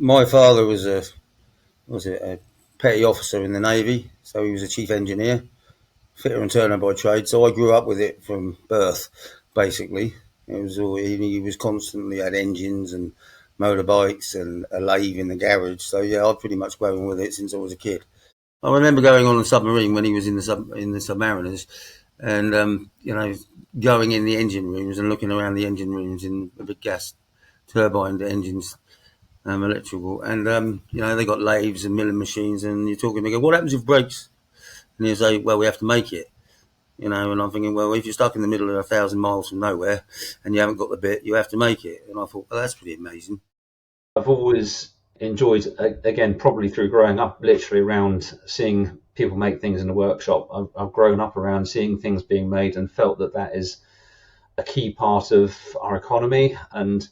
my father was a petty officer in the Navy, so he was a chief engineer, fitter and turner by trade. So I grew up with it from birth, basically. It was all, he was constantly had engines and motorbikes and a lathe in the garage. So yeah, I've pretty much grown with it since I was a kid. I remember going on a submarine when he was in the Submariners, and going in the engine rooms and looking around the engine rooms in the big gas turbine engines, electrical, and they got lathes and milling machines, and you're talking. They go, "What happens if it breaks?" And you say, "Well, we have to make it." And I'm thinking, well, if you're stuck in the middle of 1,000 miles from nowhere and you haven't got the bit, you have to make it. And I thought, well, that's pretty amazing. I've always enjoyed, again, probably through growing up literally around seeing people make things in the workshop. I've grown up around seeing things being made and felt that is a key part of our economy. And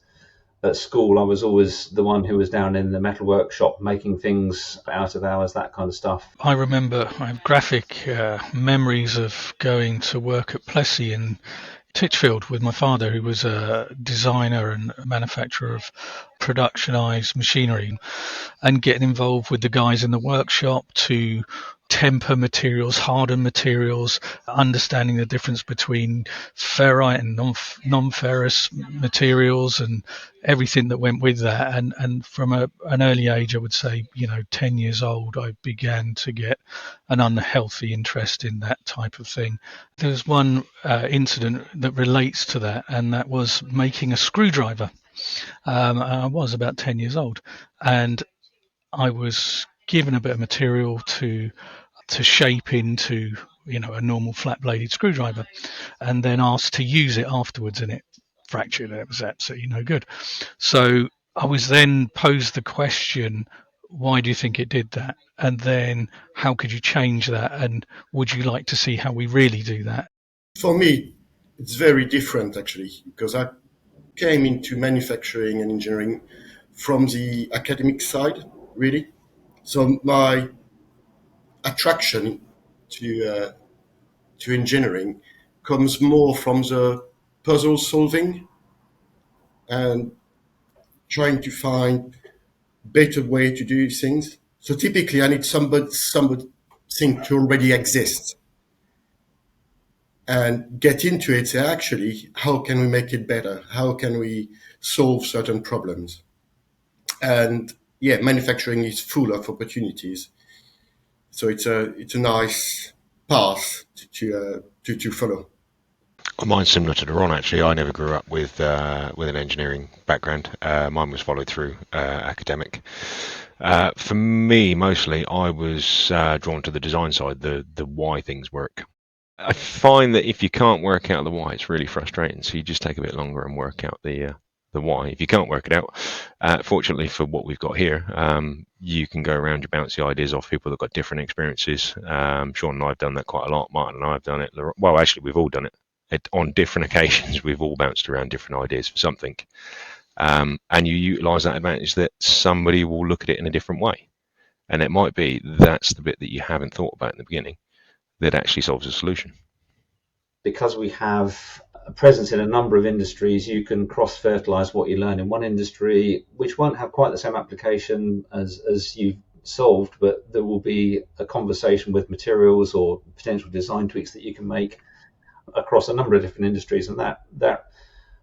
at school, I was always the one who was down in the metal workshop making things out of hours, that kind of stuff. I remember I have graphic memories of going to work at Plessey in Titchfield with my father, who was a designer and manufacturer of productionized machinery, and getting involved with the guys in the workshop to temper materials, harden materials, understanding the difference between ferrite and non-ferrous materials and everything that went with that. And from an early age, I would say, 10 years old, I began to get an unhealthy interest in that type of thing. There's one incident that relates to that, and that was making a screwdriver. I was about 10 years old, and I was given a bit of material to shape into a normal flat bladed screwdriver, and then asked to use it afterwards, and it fractured. It was absolutely no good. So I was then posed the question, why do you think it did that? And then how could you change that? And would you like to see how we really do that? For me, it's very different actually, because I came into manufacturing and engineering from the academic side, really. So my attraction to engineering comes more from the puzzle solving and trying to find better way to do things. So typically, I need somebody thing to already exist and get into it. Say, actually, how can we make it better? How can we solve certain problems? And yeah, manufacturing is full of opportunities. So it's a nice path to follow. Mine's similar to Ron, actually. I never grew up with an engineering background. Mine was followed through academic. For me, mostly, I was drawn to the design side, the why things work. I find that if you can't work out the why, it's really frustrating. So you just take a bit longer and work out the why. If you can't work it out, fortunately for what we've got here, you can go around, you bounce the ideas off people that got different experiences. Sean and I have done that quite a lot. Martin and I have done it. Well, actually, we've all done it. On different occasions, we've all bounced around different ideas for something. And you utilise that advantage that somebody will look at it in a different way. And it might be that's the bit that you haven't thought about in the beginning that actually solves a solution. Because we have a presence in a number of industries, you can cross-fertilise what you learn in one industry, which won't have quite the same application as you've solved, but there will be a conversation with materials or potential design tweaks that you can make across a number of different industries, and that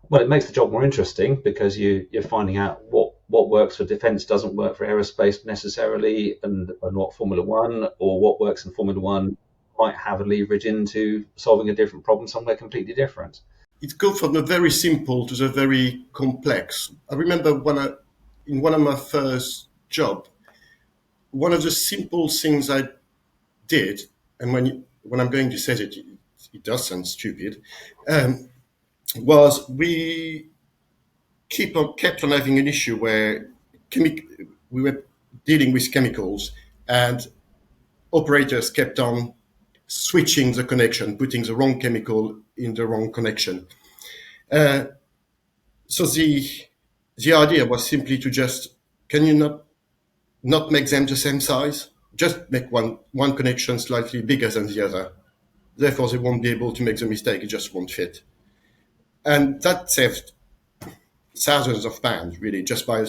well, it makes the job more interesting because you're finding out what works for defence doesn't work for aerospace necessarily, and what Formula One or what works in Formula One might have a leverage into solving a different problem somewhere completely different. It goes from the very simple to the very complex. I remember in one of my first job, one of the simple things I did, and when I'm going to say it does sound stupid, was we kept on having an issue where we were dealing with chemicals and operators kept on switching the connection, putting the wrong chemical in the wrong connection. So the idea was simply to just, can you not make them the same size? Just make one connection slightly bigger than the other. Therefore, they won't be able to make the mistake. It just won't fit. And that saved thousands of pounds, really, just by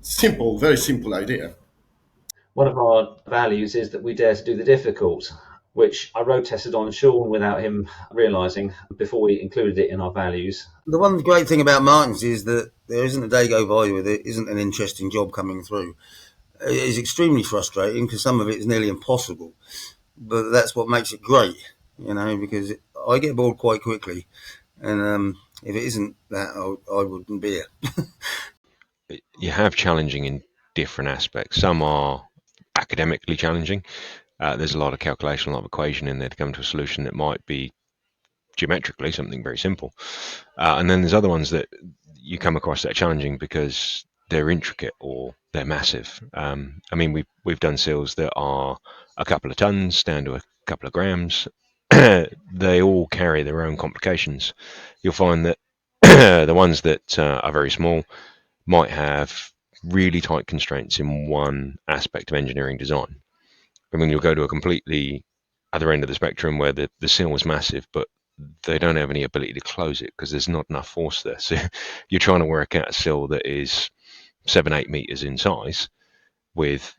Simple, very simple idea. One of our values is that we dare to do the difficult, which I road tested on Sean without him realising before we included it in our values. The one great thing about Martins is that there isn't a day go by where there isn't an interesting job coming through. It is extremely frustrating because some of it is nearly impossible, but that's what makes it great, because I get bored quite quickly, and if it isn't that, I wouldn't be here. You have challenging in different aspects. Some are academically challenging. There's a lot of calculation, a lot of equation in there to come to a solution that might be geometrically something very simple. And then there's other ones that you come across that are challenging because they're intricate or they're massive. We've done seals that are a couple of tons down to a couple of grams. They all carry their own complications. You'll find that the ones that are very small might have really tight constraints in one aspect of engineering design. I mean, you'll go to a completely other end of the spectrum where the seal was massive, but they don't have any ability to close it because there's not enough force there. So you're trying to work out a seal that is 7-8 meters in size with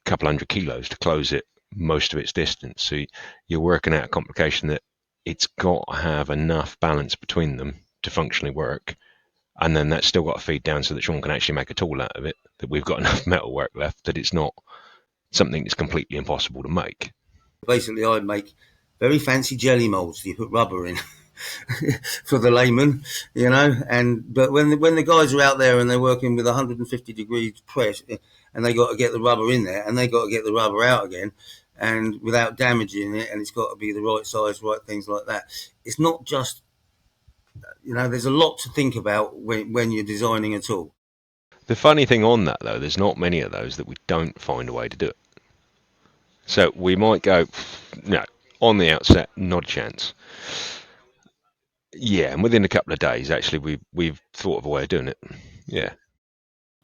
a couple hundred kilos to close it most of its distance. So you're working out a complication that it's got to have enough balance between them to functionally work. And then that's still got to feed down so that Sean can actually make a tool out of it, that we've got enough metal work left, that it's not something that's completely impossible to make. Basically, I make very fancy jelly molds you put rubber in for the layman, but when the guys are out there and they're working with 150 degrees press and they got to get the rubber in there and they got to get the rubber out again and without damaging it, and it's got to be the right size, right things like that. It's not just, there's a lot to think about when you're designing a tool. The funny thing on that, though, there's not many of those that we don't find a way to do it. So we might go, no, on the outset, not a chance. Yeah, and within a couple of days, actually, we've thought of a way of doing it. Yeah.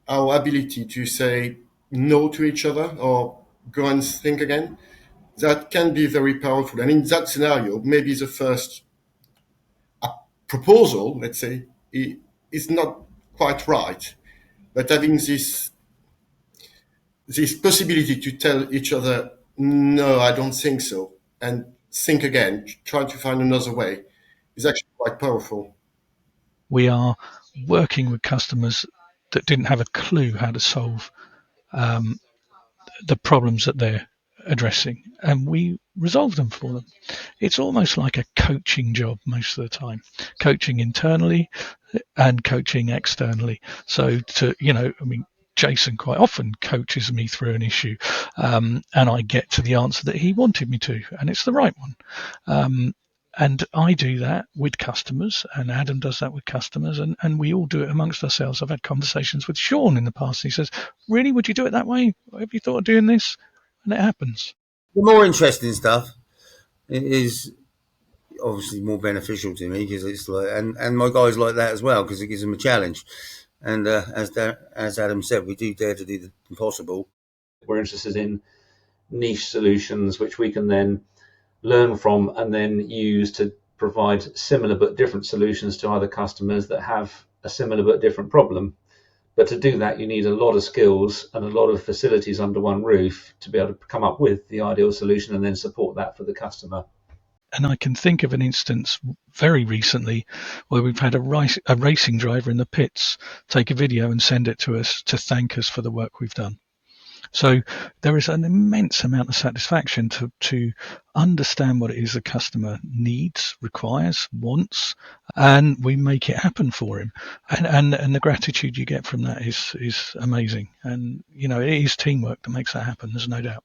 Our ability to say no to each other or go and think again, that can be very powerful. And in that scenario, maybe the first proposal, let's say, is not quite right. But having this possibility to tell each other, no, I don't think so, and think again, try to find another way, is actually quite powerful. We are working with customers that didn't have a clue how to solve the problems that they're addressing, and we resolve them for them. It's almost like a coaching job most of the time, coaching internally and coaching externally. So Jason quite often coaches me through an issue, and I get to the answer that he wanted me to, and it's the right one. And I do that with customers, and Adam does that with customers, and we all do it amongst ourselves. I've had conversations with Sean in the past. He says, really, would you do it that way? Have you thought of doing this? And it happens. The more interesting stuff is obviously more beneficial to me because it's like, and my guys like that as well because it gives them a challenge. And as Adam said, we do dare to do the impossible. We're interested in niche solutions which we can then learn from and then use to provide similar but different solutions to other customers that have a similar but different problem. But to do that, you need a lot of skills and a lot of facilities under one roof to be able to come up with the ideal solution and then support that for the customer. And I can think of an instance very recently where we've had a racing driver in the pits take a video and send it to us to thank us for the work we've done. So there is an immense amount of satisfaction to understand what it is the customer needs, requires, wants, and we make it happen for him. And the gratitude you get from that is amazing. And it is teamwork that makes that happen. There's no doubt.